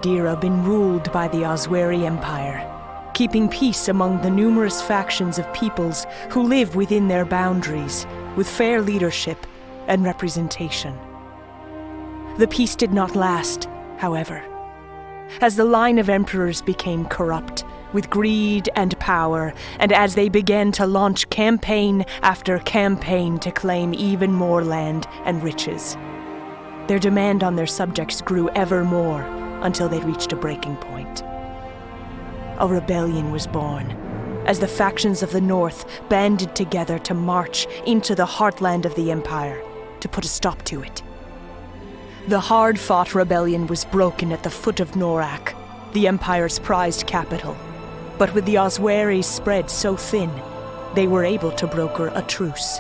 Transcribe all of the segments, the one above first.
Edera been ruled by the Oswary Empire, keeping peace among the numerous factions of peoples who live within their boundaries, with fair leadership and representation. The peace did not last, however, as the line of emperors became corrupt with greed and power, and as they began to launch campaign after campaign to claim even more land and riches. Their demand on their subjects grew ever more until they reached a breaking point. A rebellion was born, as the factions of the north banded together to march into the heartland of the empire to put a stop to it. The hard-fought rebellion was broken at the foot of Norak, the empire's prized capital. But with the Oswarys spread so thin, they were able to broker a truce.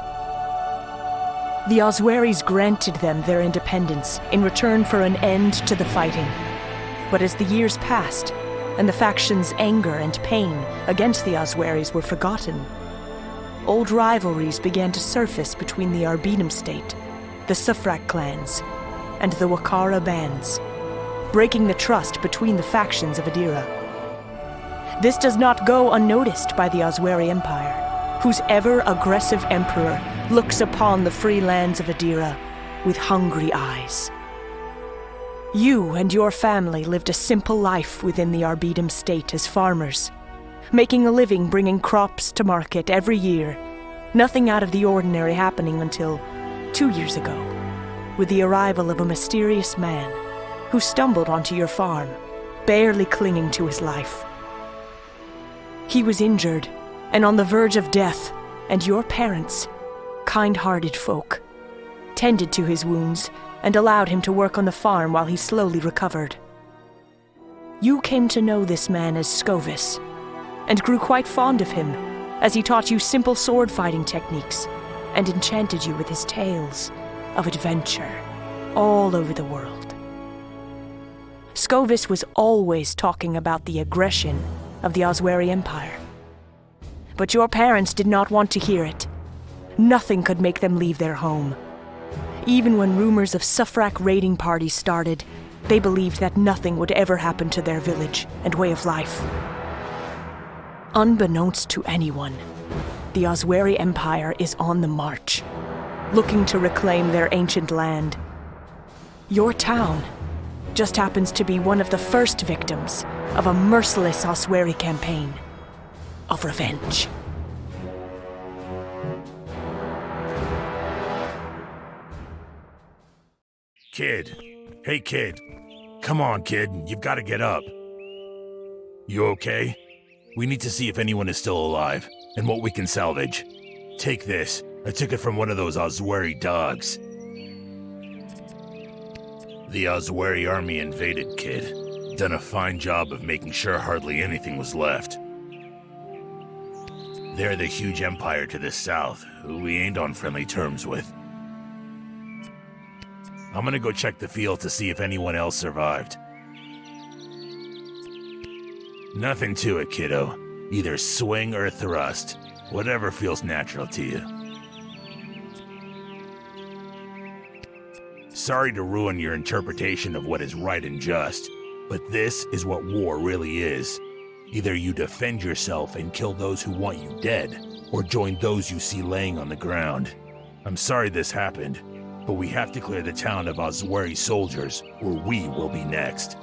The Oswarys granted them their independence in return for an end to the fighting. But as the years passed, and the factions' anger and pain against the Oswarys were forgotten, old rivalries began to surface between the Arboedom state, the Suffrak clans, and the Wakara bands, breaking the trust between the factions of Edera. This does not go unnoticed by the Oswary Empire, whose ever-aggressive emperor looks upon the free lands of Edera with hungry eyes. You and your family lived a simple life within the Arboedom state as farmers, making a living bringing crops to market every year, nothing out of the ordinary happening until 2 years ago, with the arrival of a mysterious man who stumbled onto your farm, barely clinging to his life. He was injured and on the verge of death, and your parents, kind-hearted folk, tended to his wounds and allowed him to work on the farm while he slowly recovered. You came to know this man as Skovis, and grew quite fond of him as he taught you simple sword-fighting techniques and enchanted you with his tales of adventure all over the world. Skovis was always talking about the aggression of the Oswary Empire. But your parents did not want to hear it. Nothing could make them leave their home. Even when rumors of Suffrak raiding parties started, they believed that nothing would ever happen to their village and way of life. Unbeknownst to anyone, the Oswary Empire is on the march, looking to reclaim their ancient land. Your town just happens to be one of the first victims of a merciless Oswary campaign of revenge. Kid. Hey, kid. Come on, kid. You've got to get up. You okay? We need to see if anyone is still alive, and what we can salvage. Take this. I took it from one of those Oswary dogs. The Oswary army invaded, kid. Done a fine job of making sure hardly anything was left. They're the huge empire to the south, who we ain't on friendly terms with. I'm gonna go check the field to see if anyone else survived. Nothing to it, kiddo. Either swing or thrust. Whatever feels natural to you. Sorry to ruin your interpretation of what is right and just, but this is what war really is. Either you defend yourself and kill those who want you dead, or join those you see laying on the ground. I'm sorry this happened, but we have to clear the town of Oswary soldiers, or we will be next.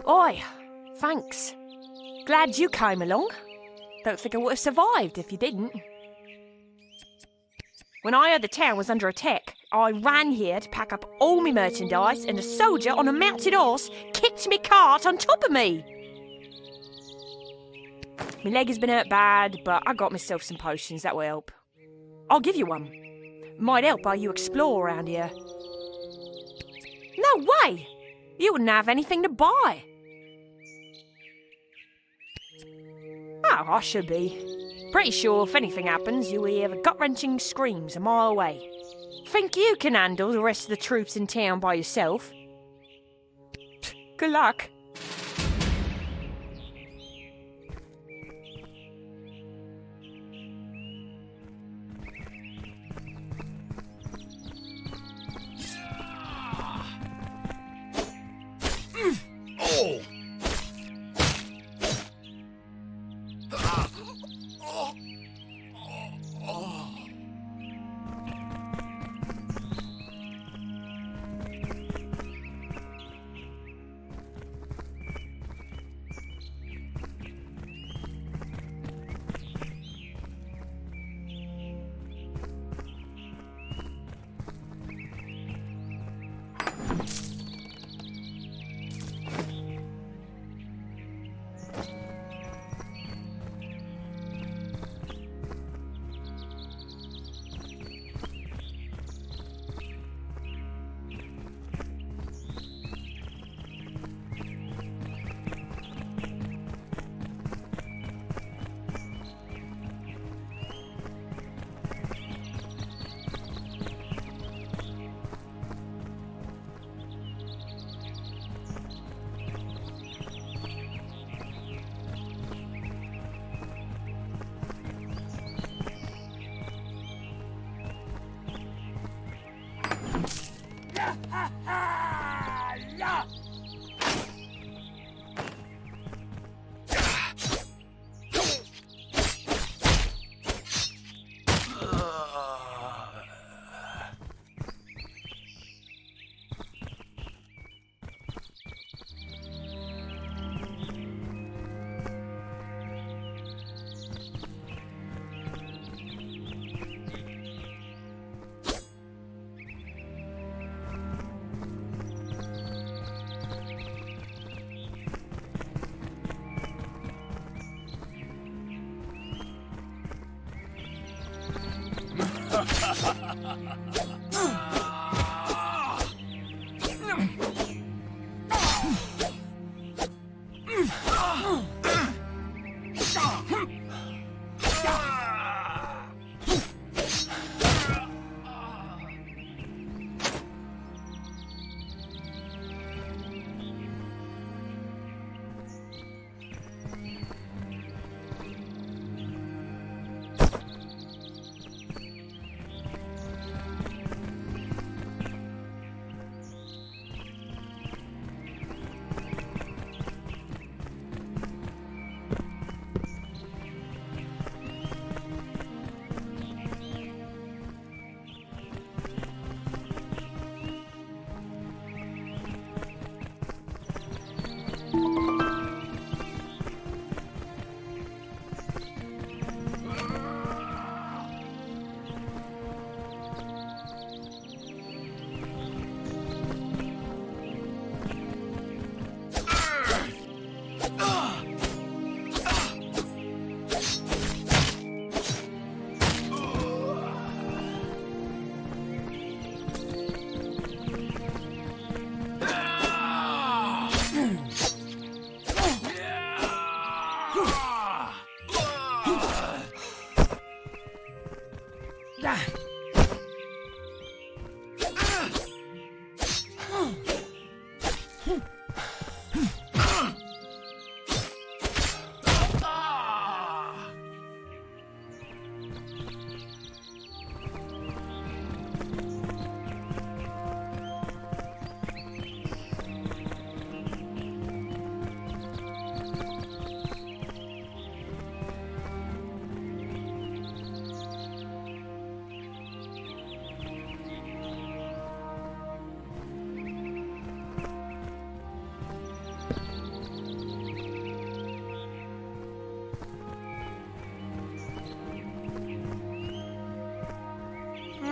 Oi, thanks. Glad you came along. Don't think I would have survived if you didn't. When I heard the town was under attack, I ran here to pack up all my merchandise, and a soldier on a mounted horse kicked me cart on top of me. My leg has been hurt bad, but I got myself some potions that will help. I'll give you one. Might help while you explore around here. No way! You wouldn't have anything to buy. Oh, I should be. Pretty sure if anything happens, you'll hear the gut-wrenching screams a mile away. Think you can handle the rest of the troops in town by yourself? Good luck. Oh!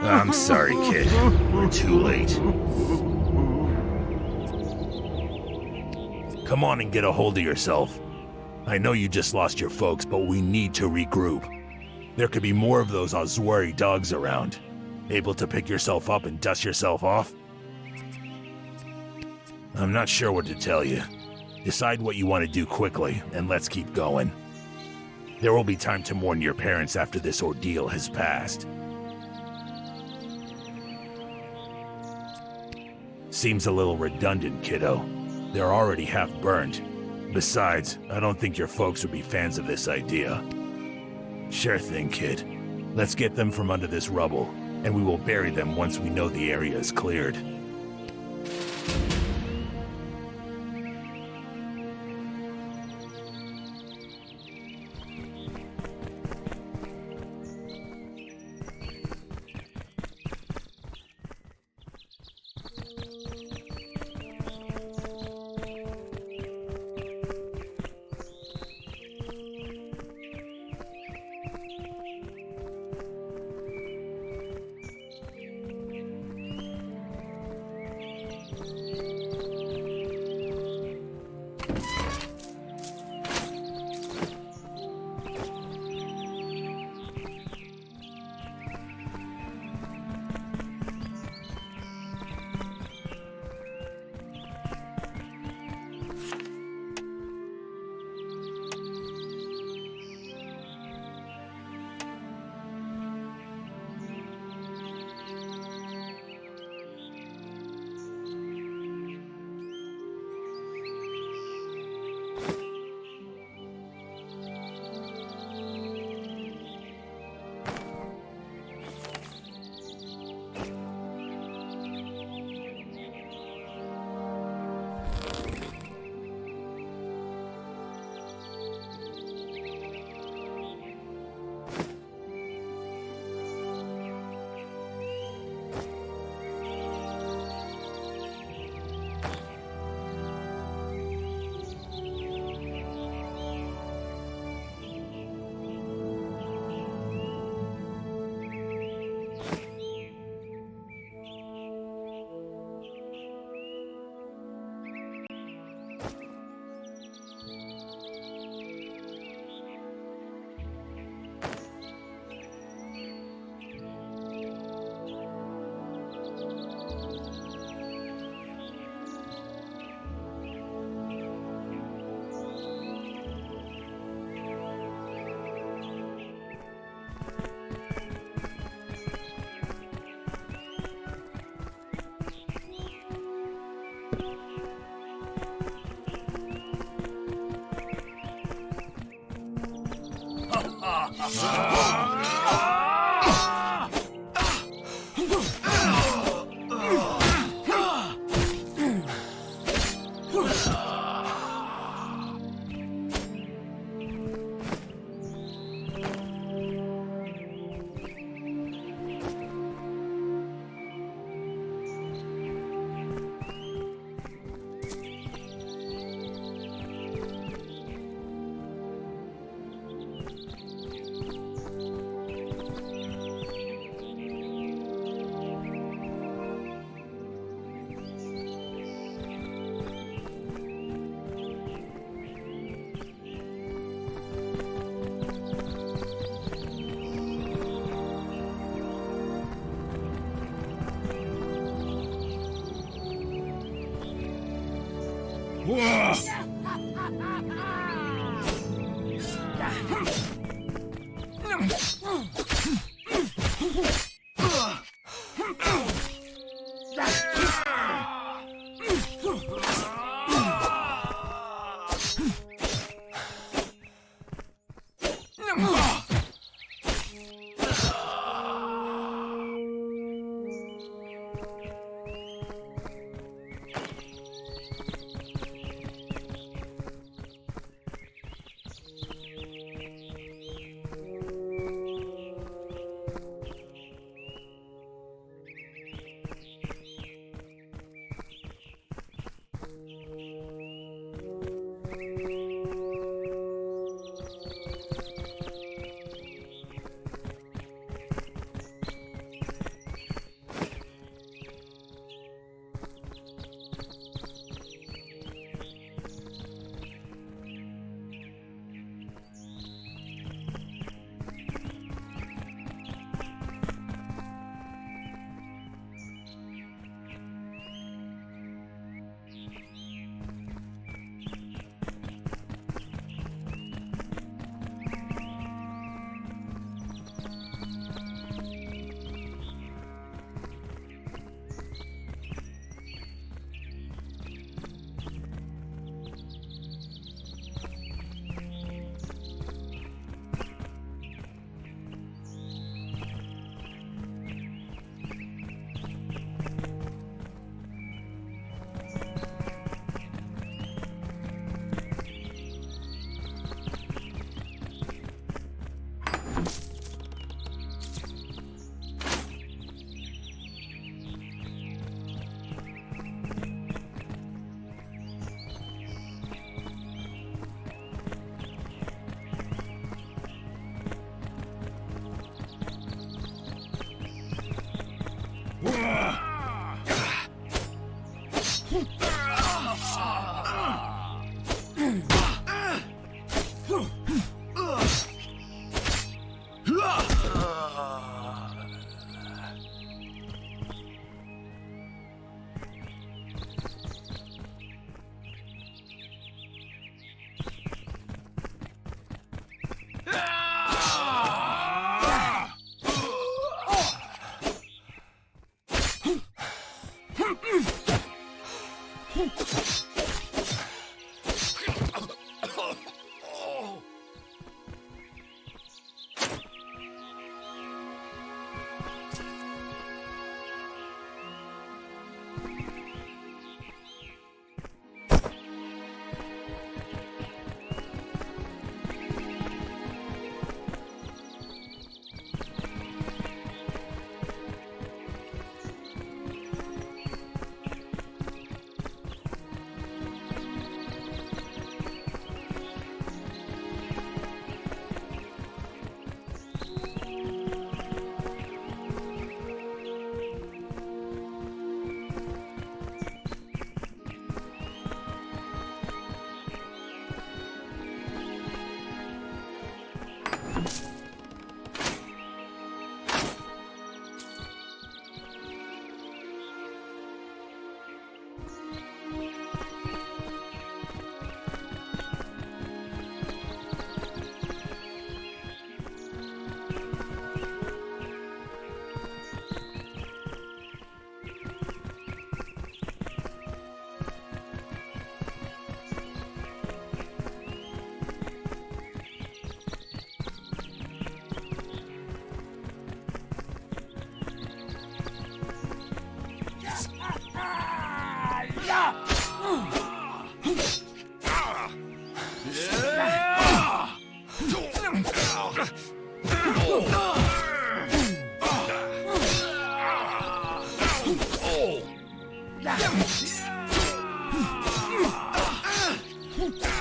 I'm sorry, kid. We're too late. Come on and get a hold of yourself. I know you just lost your folks, but we need to regroup. There could be more of those Oswary dogs around. Able to pick yourself up and dust yourself off? I'm not sure what to tell you. Decide what you want to do quickly, and let's keep going. There will be time to mourn your parents after this ordeal has passed. Seems a little redundant, kiddo. They're already half burned. Besides, I don't think your folks would be fans of this idea. Sure thing, kid. Let's get them from under this rubble, and we will bury them once we know the area is cleared.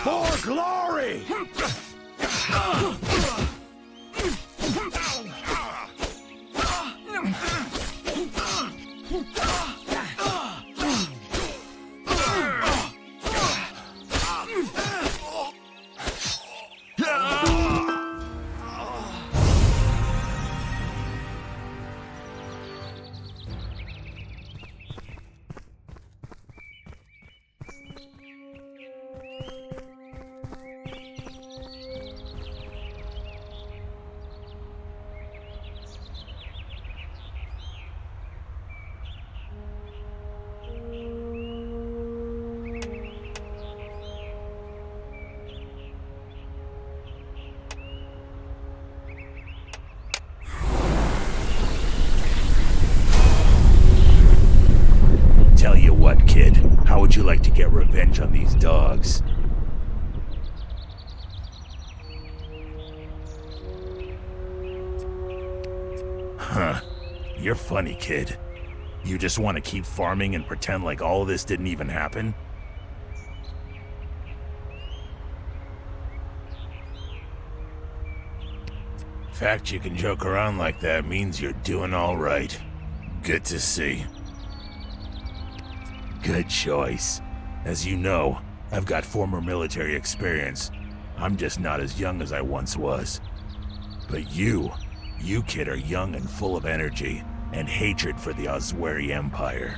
For glory! Tell you what, kid. How would you like to get revenge on these dogs? Huh. You're funny, kid. You just want to keep farming and pretend like all of this didn't even happen? Fact you can joke around like that means you're doing all right. Good to see. Good choice. As you know, I've got former military experience. I'm just not as young as I once was. But you kid are young and full of energy and hatred for the Oswary Empire.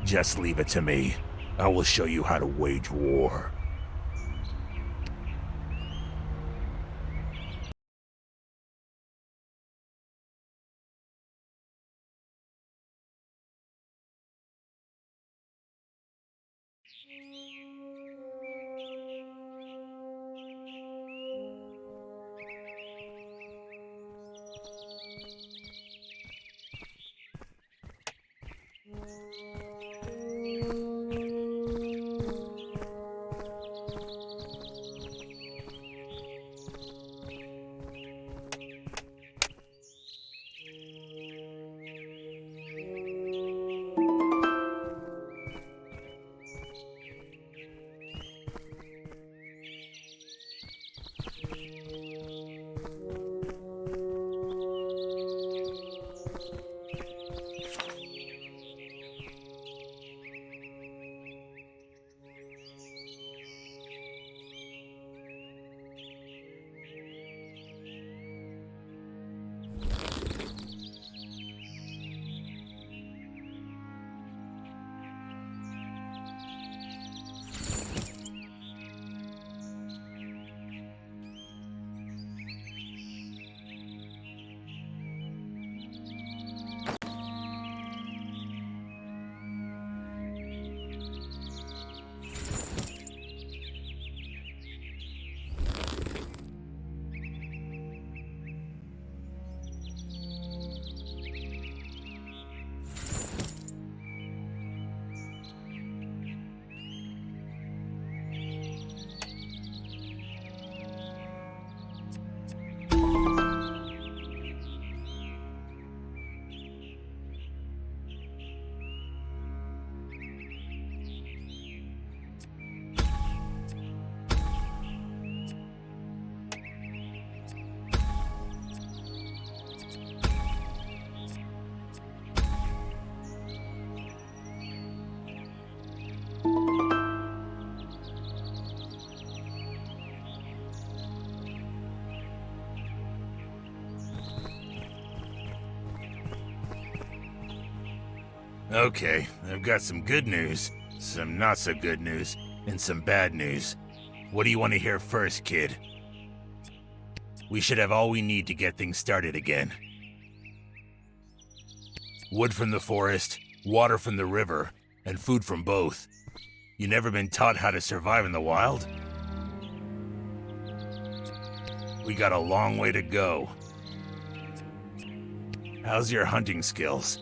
Just leave it to me. I will show you how to wage war. Okay, I've got some good news, some not so good news, and some bad news. What do you want to hear first, kid? We should have all we need to get things started again. Wood from the forest, water from the river, and food from both. You never been taught how to survive in the wild? We got a long way to go. How's your hunting skills?